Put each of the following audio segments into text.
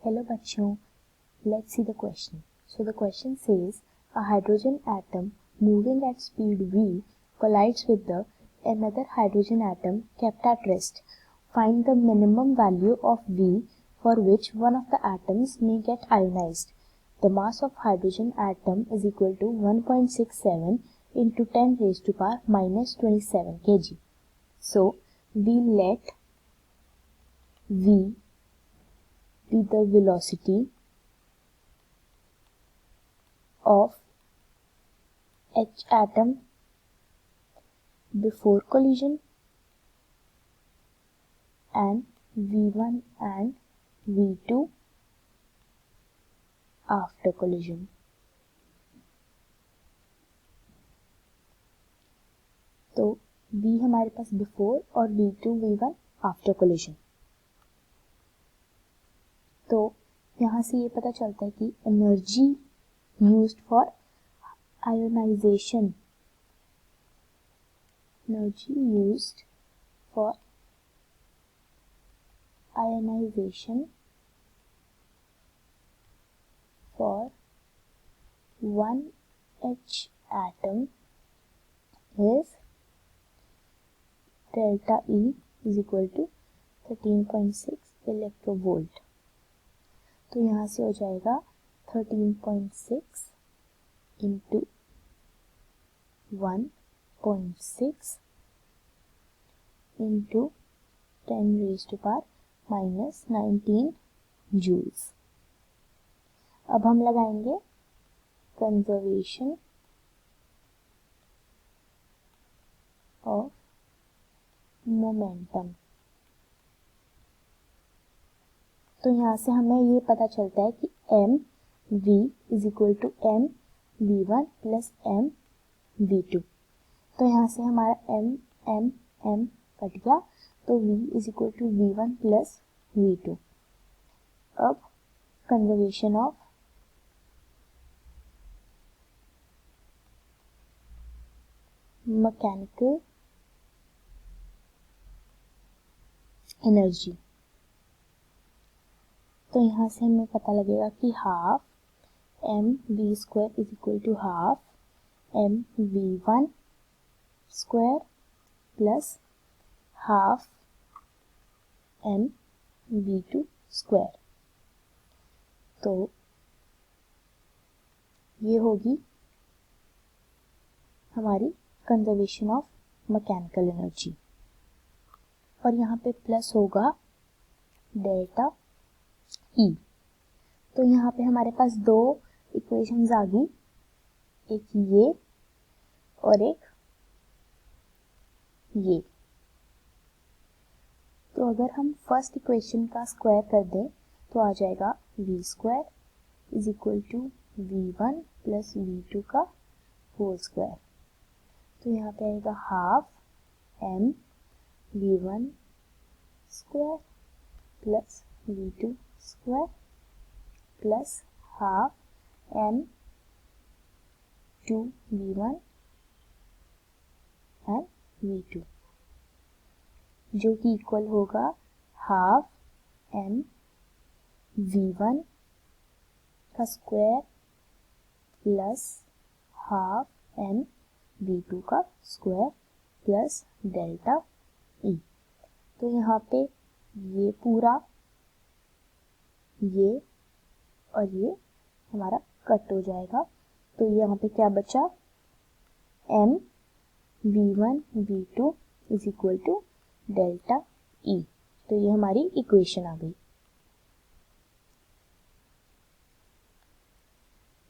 Hello bachcho, let's see the question. So the question says a hydrogen atom moving at speed v collides with another hydrogen atom kept at rest. Find the minimum value of v for which one of the atoms may get ionized. The mass of hydrogen atom is equal to 1.67 into 10 raised to power minus 27 kg. So we let v be the velocity of H atom before collision and V1 and V2 after collision. तो V हमारे पास before और V2 V1 after collision. तो यहाँ से ये पता चलता है कि energy used for ionization for one H atom is delta E is equal to 13.6 electronvolt. तो यहाँ से हो जाएगा 13.6 into 1.6 into 10 raised to power minus 19 joules. अब हम लगाएंगे कंजर्वेशन ऑफ मोमेंटम. तो यहाँ से हमें ये पता चलता है कि m v is equal to m v one plus m v two. तो यहाँ से हमारा एम एम एम कट गया, तो v is equal to v one plus v two. अब कंजर्वेशन ऑफ मैकेनिकल एनर्जी. तो यहाँ से हमें पता लगेगा कि half m v square is equal to half m v one square plus half m v two square. तो ये होगी हमारी कंजर्वेशन ऑफ मैकेनिकल एनर्जी. और यहाँ पे प्लस होगा डेल्टा ई. तो यहाँ पे हमारे पास दो इक्वेशंस आ गई, एक ये और एक ये. तो अगर हम फर्स्ट इक्वेशन का स्क्वायर कर दें तो आ जाएगा v square is equal to v one plus v two का होल स्क्वायर. तो यहाँ पे आएगा half m v one square plus v two square plus half m two v one and v two, जो कि इक्वल होगा half m v one का square plus half m v two का square plus delta E. तो यहाँ पे ये पूरा ये और ये हमारा कट हो जाएगा. तो यहाँ पे क्या बचा, m v one v two is equal to delta E. तो ये हमारी इक्वेशन आ गई.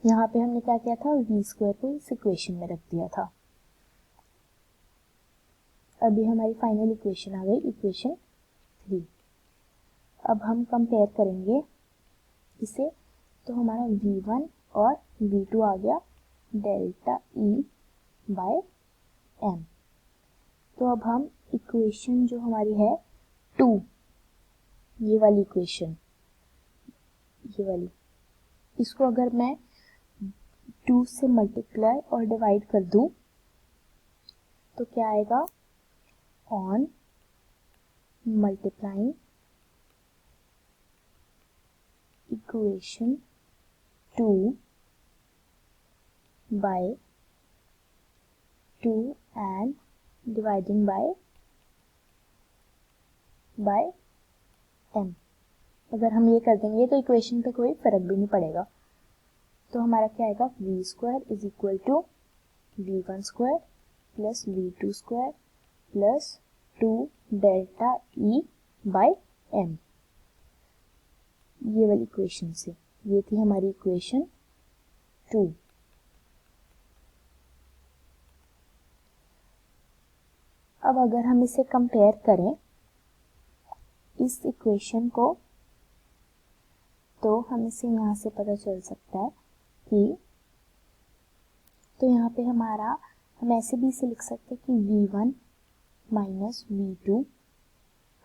यहाँ पे हमने क्या किया था, वी स्क्वायर को इस इक्वेशन में रख दिया था. अभी हमारी फाइनल इक्वेशन आ गई, इक्वेशन 3. अब हम कंपेयर करेंगे इसे. तो हमारा v1 और v2 आ गया डेल्टा ई बाय m. तो अब हम इक्वेशन जो हमारी है 2, ये वाली इक्वेशन, ये वाली, इसको अगर मैं 2 से मल्टीप्लाई और डिवाइड कर दूं तो क्या आएगा, on multiplying equation 2 by 2 and dividing by m। अगर हम ये कर देंगे तो इक्वेशन पे कोई फर्क भी नहीं पड़ेगा। तो हमारा क्या आएगा, v square is equal to v1 square plus v2 square plus 2 delta E by m। ये वाली इक्वेशन से, ये थी हमारी इक्वेशन 2। अब अगर हम इसे कंपेयर करें इस इक्वेशन को, तो हम इसे यहाँ से पता चल सकता है कि, तो यहाँ पे हमारा, हम ऐसे भी इसे लिख सकते हैं कि v1 माइनस v2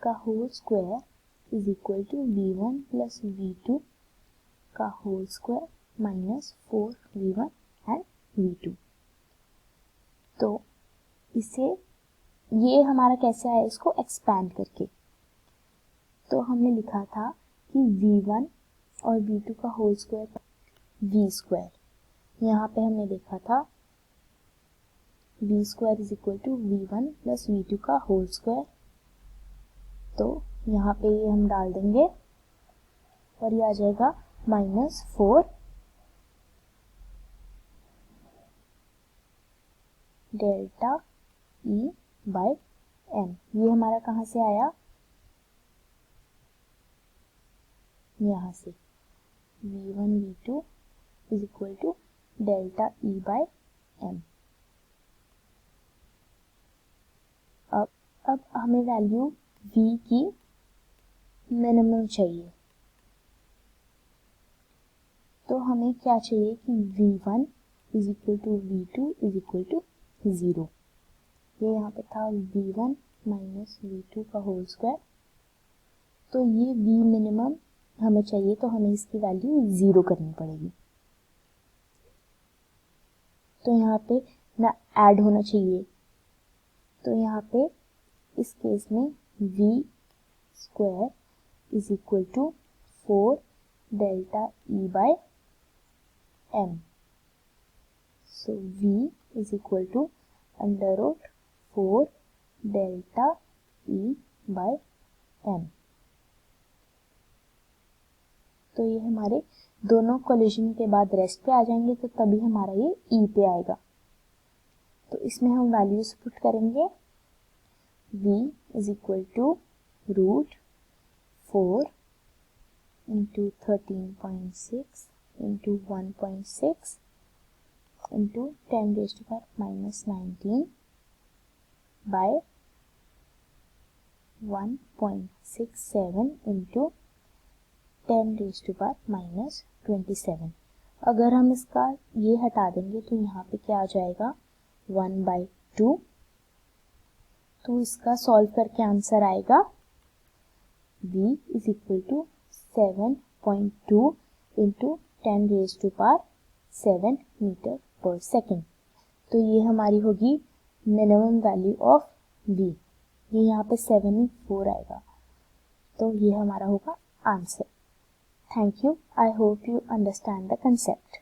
का whole square is equal to v1 plus v2 का whole square minus 4v1 and v2। तो इसे, ये हमारा कैसे आया, इसको एक्सपैंड करके। तो हमने लिखा था कि v1 और v2 का होल स्क्वायर v स्क्वायर, यहाँ पे हमने देखा था v square is equal to v1 plus v2 का होल स्क्वायर। तो यहाँ पे ये हम डाल देंगे और ये आ जाएगा minus 4 delta E by m. ये हमारा कहाँ से आया, यहाँ से v1 v2 is equal to delta E by m. अब हमें वैल्यू v की मिनिमम चाहिए। तो हमें क्या चाहिए कि v1 is equal to v2 is equal to 0। ये यहाँ पे था v1 माइनस v2 का होल स्क्वायर। तो ये v मिनिमम हमें चाहिए, तो हमें इसकी वैल्यू 0 करनी पड़ेगी। तो यहाँ पे ना ऐड होना चाहिए, तो यहाँ पे इस केस में v square is equal to 4 delta E by m। So v is equal to under root 4 delta E by m। तो ये हमारे दोनों कोलिजन के बाद रेस्ट पे आ जाएंगे, तो तभी हमारा ये ई पे आएगा। तो इसमें हम वैल्यूज पुट करेंगे, v is equal to root 4 into 13.6 into 1.6 into 10 raise to power minus 19 by 1.67 into 10 raise to power minus 27। अगर हम इसका ये हटा देंगे तो यहाँ पे क्या आ जाएगा, 1/2। तो इसका सॉल्व करके आंसर आएगा v is equal to 7.2 into 10 raise to power 7 metre per second. तो ये हमारी होगी मिनिमम वैल्यू ऑफ v। ये यहाँ पे 74 आएगा। तो ये हमारा होगा answer. Thank you. I hope you understand the concept.